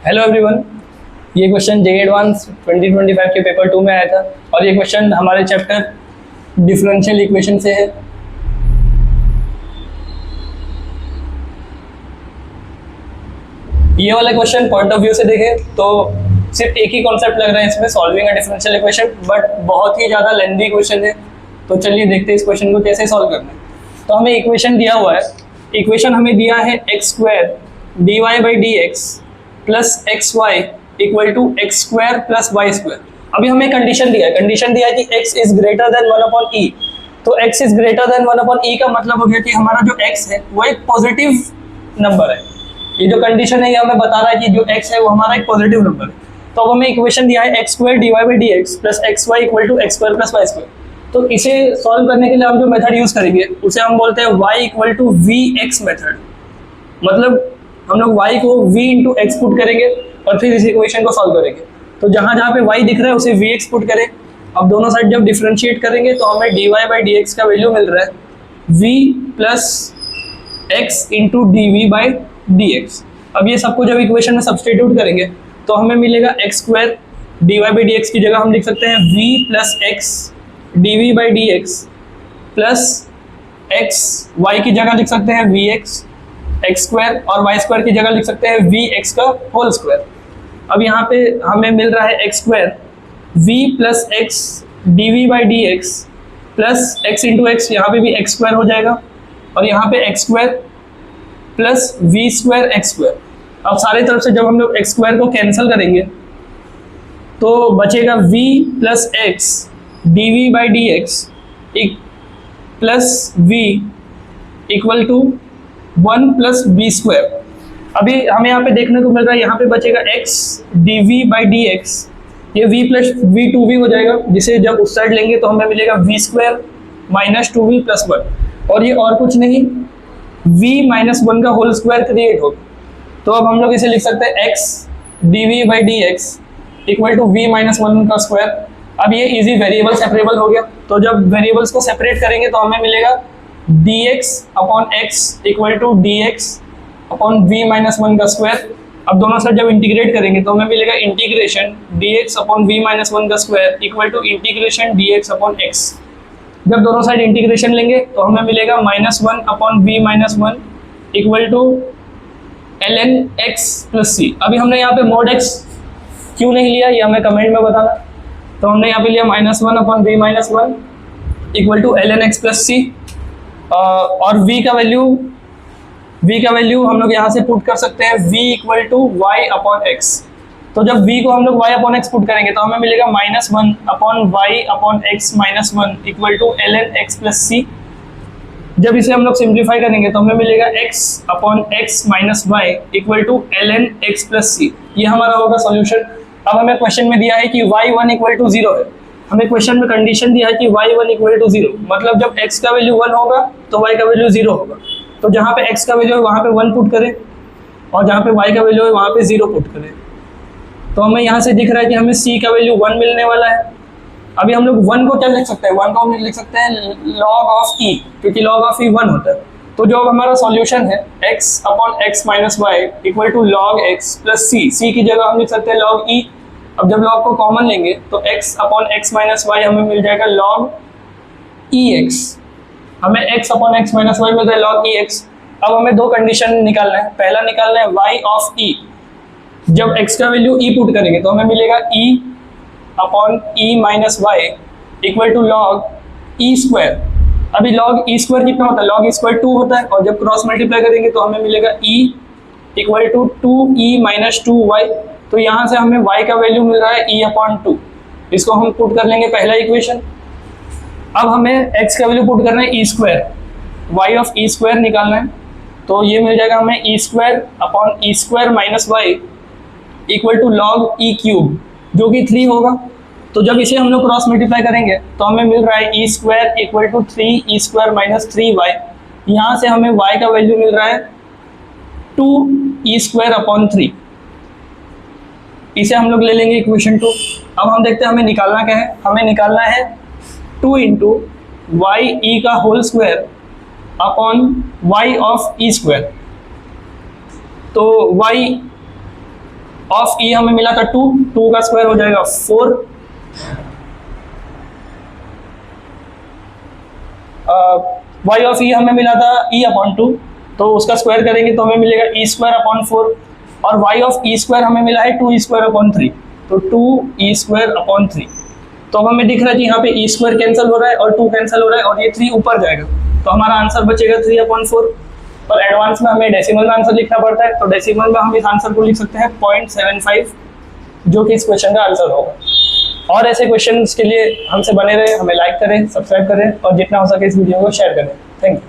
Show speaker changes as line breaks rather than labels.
Hello everyone, ये question JEE advance 2025 के paper 2 में आया था और ये क्वेश्चन हमारे चैप्टर डिफरेंशियल इक्वेशन से है। ये वाला क्वेश्चन पॉइंट ऑफ व्यू से देखें तो सिर्फ एक ही कॉन्सेप्ट लग रहा है इसमें, solving a differential equation, but बहुत ही ज़्यादा लेंथी क्वेश्चन है। तो चलिए देखते हैं इस क्वेश्चन को कैसे सॉल्व करना है। तो हमें इक्वेशन दिया हुआ है, इक्वेशन हमें दिया है x square d y by d x plus x y equal to x square plus y square. अभी हमें कंडीशन दिया है, कि x is greater than 1/e। तो x is greater than 1/e का मतलब हो गया कि हमारा जो x है वो एक पॉजिटिव नंबर है। ये जो कंडीशन है ये हमें बता रहा है कि जो x है वो हमारा एक पॉजिटिव नंबर है। तो अब हमें इक्वेशन दिया है x square d y by d x plus x y equal to x square plus y square. तो इसे सॉल्व करने के लिए हम जो मेथड यूज करेंगे उसे हम बोलते हैं y equal to v x method. मतलब हम लोग y को v इंटू एक्स पुट करेंगे और फिर इस इक्वेशन को सॉल्व करेंगे। तो जहाँ जहाँ पे y दिख रहा है उसे vx पुट करें। अब दोनों साइड जब डिफरेंशिएट करेंगे तो हमें dy बाई dx का वैल्यू मिल रहा है v plus x into d v by d x. अब ये सबको जब इक्वेशन में सब्सटीट्यूट करेंगे तो हमें मिलेगा x square d y by d x की जगह हम लिख सकते हैं v plus x d v by d x plus x y की जगह लिख सकते हैं वी एक्स एक्स स्क्वायर और वाई स्क्वायर की जगह लिख सकते हैं वी एक्स का होल स्क्वायर। अब यहाँ पे हमें मिल रहा है x square v plus x d v by d x plus x into x, यहाँ पे भी एक्स स्क्वायर हो जाएगा और यहाँ पे x square plus v square x square. अब सारे तरफ से जब हम लोग एक्स स्क्वायर को कैंसिल करेंगे तो बचेगा v plus x d v by d x plus v equal to 1 plus b square. अभी हमें यहाँ पे देखने को मिल रहा है, यहाँ पे बचेगा x d v by d x, ये v plus v two v हो जाएगा, जिसे जब उस साइड लेंगे तो हमें मिलेगा v square minus two v plus 1 और ये और कुछ नहीं v माइनस 1 का होल स्क्वायर क्रिएट होगा। तो अब हम लोग इसे लिख सकते हैं x d v by d x equal to v minus 1 का स्क्वायर। अब ये इजी वेरिएबल सेपरेबल हो गया, तो जब वेरिएबल्स को सेपरेट करेंगे तो हमें मिलेगा dx upon x equal to dx upon v minus 1 का स्क्वायर। अब दोनों साइड जब इंटीग्रेट करेंगे तो हमें मिलेगा integration dx upon v minus 1 का square equal to integration dx upon x। जब दोनों साइड इंटीग्रेशन लेंगे तो हमें मिलेगा -1 upon v minus 1 equal to ln x plus c। अभी हमने यहाँ पे mod x क्यों नहीं लिया ये हमें कमेंट में बताना। तो हमने यहाँ पे लिया -1 upon v minus 1 equal to ln x plus c और v का वैल्यू हम लोग यहाँ से पुट कर सकते हैं v equal to y upon x। तो जब v को हम लोग y अपॉन x पुट करेंगे तो हमें मिलेगा -1 upon y upon x minus 1 equal to ln x plus c। जब इसे हम लोग सिंप्लीफाई करेंगे तो हमें मिलेगा x upon x minus y equal to ln x plus c। ये हमारा होगा सॉल्यूशन। अब हमें क्वेश्चन में दिया है कि y1 इक्वल टू 0 है। हमें क्वेश्चन में कंडीशन दिया है कि y1 इक्वल टू 0, मतलब जब x का वैल्यू 1 होगा तो y का वैल्यू 0 होगा। तो जहाँ पे x का वैल्यू है वहाँ पे 1 पुट करें और जहाँ पे y का वैल्यू है वहाँ पे 0 पुट करें। तो हमें यहाँ से दिख रहा है कि हमें c का वैल्यू 1 मिलने वाला है। अभी हम लोग 1 को क्या लिख सकते हैं, 1 को हम लिख सकते हैं log ऑफ e, क्योंकि log ऑफ e 1 होता है। तो जो अब हमारा सॉल्यूशन है x upon x minus y equal to log x plus c की जगह हम लिख सकते हैं log e। अब जब log को कॉमन लेंगे तो x upon x minus y हमें मिल जाएगा log ex। हमें x upon x minus y मिलता है log ex। अब हमें दो कंडीशन निकालना है। पहला निकालना है y ऑफ e। जब x का वैल्यू e पुट करेंगे तो हमें मिलेगा e upon e minus y equal to log e square. अभी log e स्क्वायर कितना होता है, log e स्क्वायर 2 होता है और जब क्रॉस मल्टीप्लाई करेंगे तो हमें मिलेगा e equal to 2e minus 2y। तो यहाँ से हमें y का वैल्यू मिल रहा है e अपॉन 2। इसको हम पुट कर लेंगे पहला इक्वेशन। अब हमें x का वैल्यू पुट करना है e square, y of e square निकालना है। तो ये मिल जाएगा हमें e square upon e square minus y equal to log e cube, जो कि 3 होगा। तो जब इसे हम लोग क्रॉस मल्टीप्लाई करेंगे तो हमें मिल रहा है e square equal to 3e square minus 3y। यहाँ से हमें y का वैल्यू मिल रहा है 2e स्क्वायर अपॉन 3। इसे हम लोग ले लेंगे इक्वेशन 2। अब हम देखते हैं हमें निकालना क्या है। हमें निकालना है 2 इंटू वाई ई का whole square upon y of e square. तो y ऑफ ई हमें मिला था 2, 2 का स्क्वायर हो जाएगा 4, वाई ऑफ ई हमें मिला था ई अपॉन 2, तो उसका स्क्वायर करेंगे तो हमें मिलेगा ई स्क्वायर अपॉन 4, और वाई ऑफ ई स्क्वायर हमें मिला है 2 ई स्क्वायर अपॉन 3, तो 2 ई स्क्वायर अपॉन 3। तो अब हमें दिख रहा है कि यहाँ पे ई स्क्वायर कैंसिल हो रहा है और 2 कैंसिल हो रहा है और ये 3 ऊपर जाएगा, तो हमारा आंसर बचेगा 3 अपॉन 4। और एडवांस में हमें डेसिमल में आंसर लिखना पड़ता है, तो डेसिमल में हम इस आंसर को लिख सकते हैं 0.75, जो कि इस क्वेश्चन का आंसर होगा। और ऐसे क्वेश्चन के लिए हमसे बने रहे, हमें लाइक करें, सब्सक्राइब करें और जितना हो सके इस वीडियो को शेयर करें। Thank you.